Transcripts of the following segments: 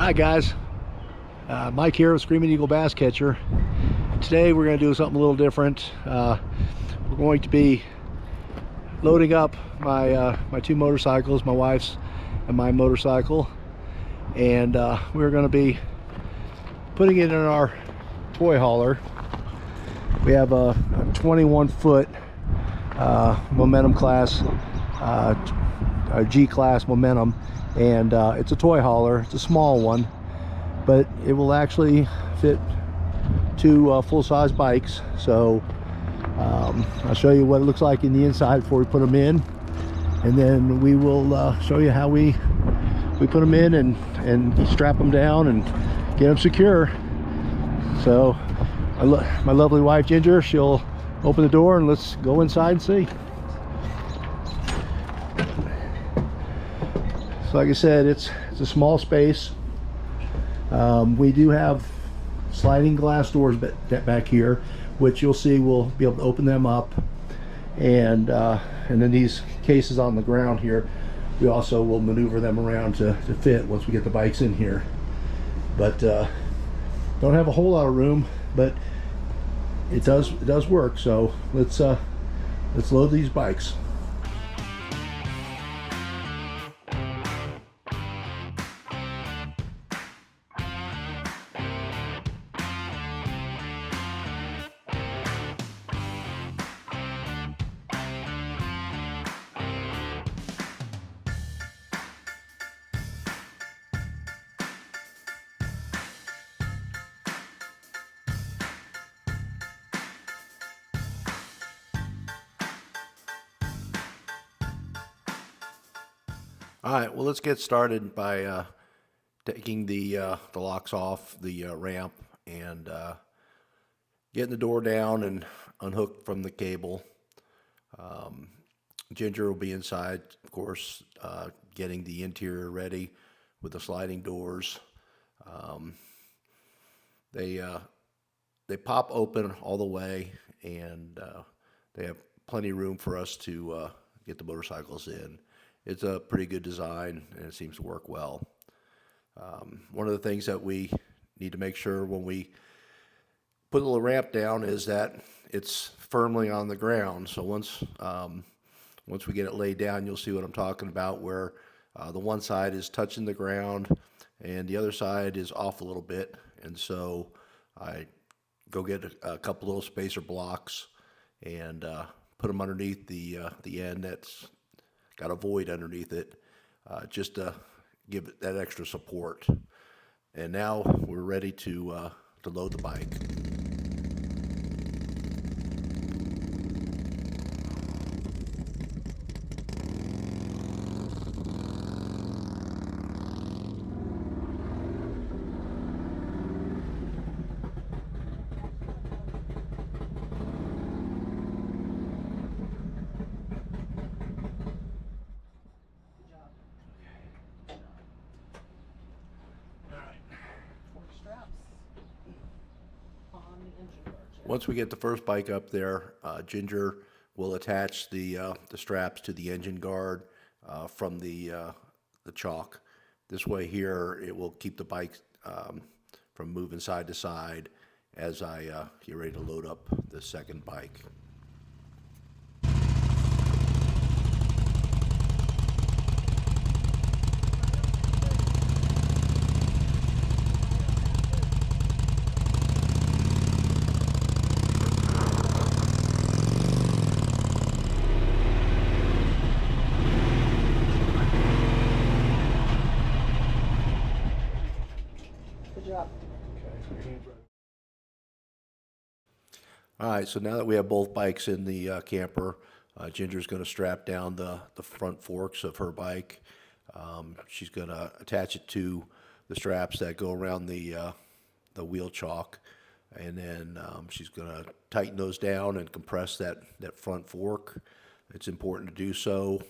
Hi guys, Mike here with Screaming Eagle Bass Catcher. Today we're going to do something a little different. We're going to be loading up my two motorcycles, my wife's and my motorcycle, and we're going to be putting it in our toy hauler. We have a 21-foot Momentum class, a G-class Momentum, and it's a toy hauler. It's a small one, but it will actually fit two full-size bikes. So I'll show you what it looks like in the inside before we put them in, and then we will show you how we put them in and strap them down and get them secure. So my lovely wife Ginger, she'll open the door and let's go inside and see. So like I said, it's a small space. We do have sliding glass doors back here, which you'll see we'll be able to open them up, and then these cases on the ground here, we also will maneuver them around to fit once we get the bikes in here. But don't have a whole lot of room, but it does work. So let's load these bikes. All right, well, let's get started by taking the locks off the ramp and getting the door down and unhooked from the cable. Ginger will be inside, of course, getting the interior ready with the sliding doors. They pop open all the way, and they have plenty of room for us to get the motorcycles in. It's a pretty good design, and it seems to work well. One of the things that we need to make sure when we put the ramp down is that it's firmly on the ground. So once we get it laid down, you'll see what I'm talking about, where the one side is touching the ground and the other side is off a little bit. And so I go get a couple little spacer blocks and put them underneath the end that's got a void underneath it, just to give it that extra support. And now we're ready to load the bike. Once we get the first bike up there, Ginger will attach the straps to the engine guard from the chalk. This way here, it will keep the bike from moving side to side as I get ready to load up the second bike. All right, so now that we have both bikes in the camper, Ginger's going to strap down the front forks of her bike. She's going to attach it to the straps that go around the wheel chalk, and then she's going to tighten those down and compress that front fork. It's important to do so,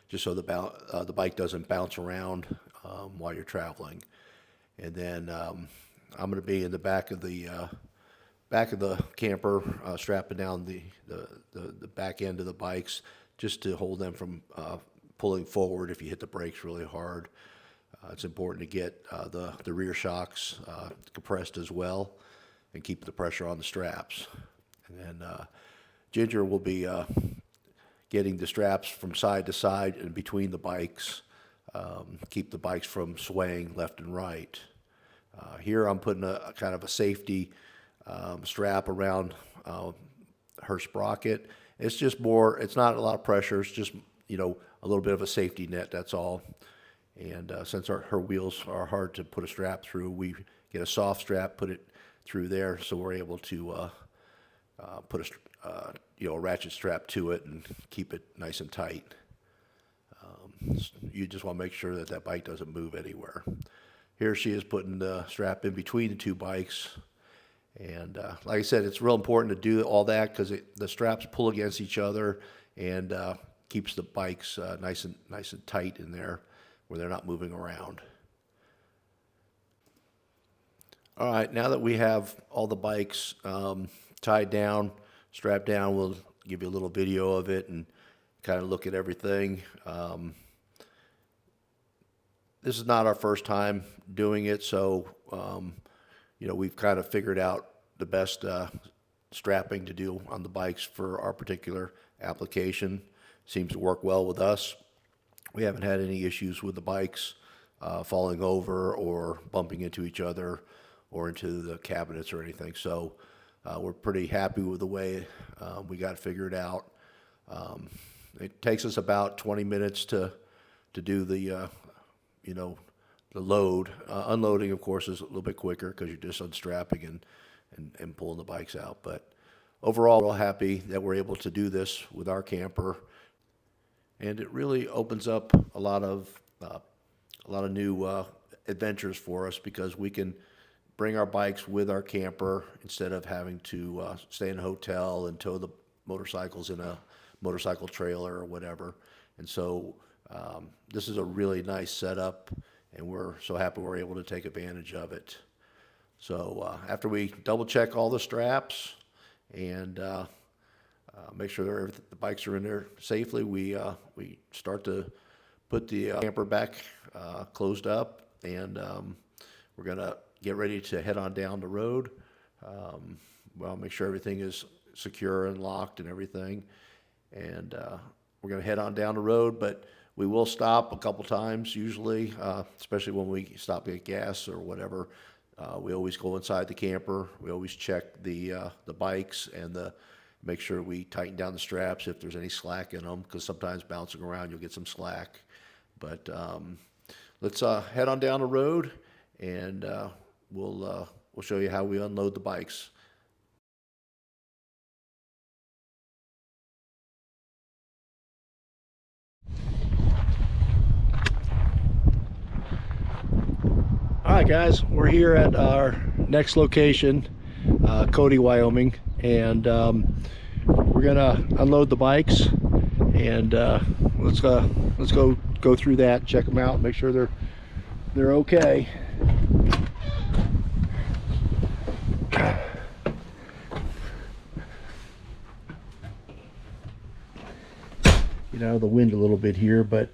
just so the bike doesn't bounce around while you're traveling. And then I'm going to be in the back of the camper, strapping down the back end of the bikes just to hold them from pulling forward if you hit the brakes really hard. It's important to get the rear shocks compressed as well and keep the pressure on the straps. And then Ginger will be getting the straps from side to side and between the bikes, keep the bikes from swaying left and right. Here I'm putting a kind of a safety strap around her sprocket. It's just more, it's not a lot of pressure, it's just, you know, a little bit of a safety net, that's all. And since her wheels are hard to put a strap through, we get a soft strap, put it through there, so we're able to put a ratchet strap to it and keep it nice and tight. You just want to make sure that that bike doesn't move anywhere. Here she is putting the strap in between the two bikes. And like I said, it's real important to do all that because the straps pull against each other and keeps the bikes nice and tight in there where they're not moving around. All right, now that we have all the bikes tied down, strapped down, we'll give you a little video of it and kind of look at everything. This is not our first time doing it, so you know, we've kind of figured out the best strapping to do on the bikes for our particular application. Seems to work well with us. We haven't had any issues with the bikes falling over or bumping into each other or into the cabinets or anything. So we're pretty happy with the way we got it figured out. It takes us about 20 minutes to do the the load. Unloading, of course, is a little bit quicker because you're just unstrapping and pulling the bikes out. But overall, we're all happy that we're able to do this with our camper, and it really opens up a lot of new adventures for us because we can bring our bikes with our camper instead of having to stay in a hotel and tow the motorcycles in a motorcycle trailer or whatever. And so this is a really nice setup, and we're so happy we're able to take advantage of it. So after we double check all the straps and make sure the bikes are in there safely, we start to put the camper back closed up, and we're gonna get ready to head on down the road. Well, make sure everything is secure and locked and everything, and we're gonna head on down the road, but we will stop a couple times usually, especially when we stop to get gas or whatever. We always go inside the camper. We always check the bikes and make sure we tighten down the straps if there's any slack in them, because sometimes bouncing around you'll get some slack. But let's head on down the road, and we'll show you how we unload the bikes. All right, guys, we're here at our next location, Cody, Wyoming, and we're gonna unload the bikes, and let's go through that, check them out, make sure they're okay. Get out of the wind a little bit here, but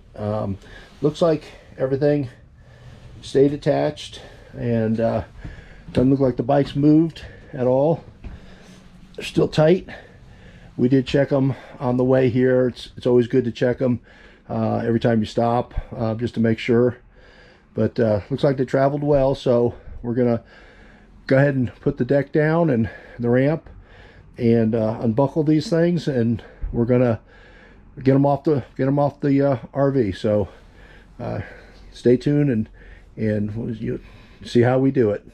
looks like everything stayed attached, and doesn't look like the bike's moved at all. They're still tight. We did check them on the way here. It's always good to check them every time you stop, just to make sure. But looks like they traveled well, so we're gonna go ahead and put the deck down and the ramp and unbuckle these things, and we're gonna get them off the RV. So stay tuned and you'll see how we do it.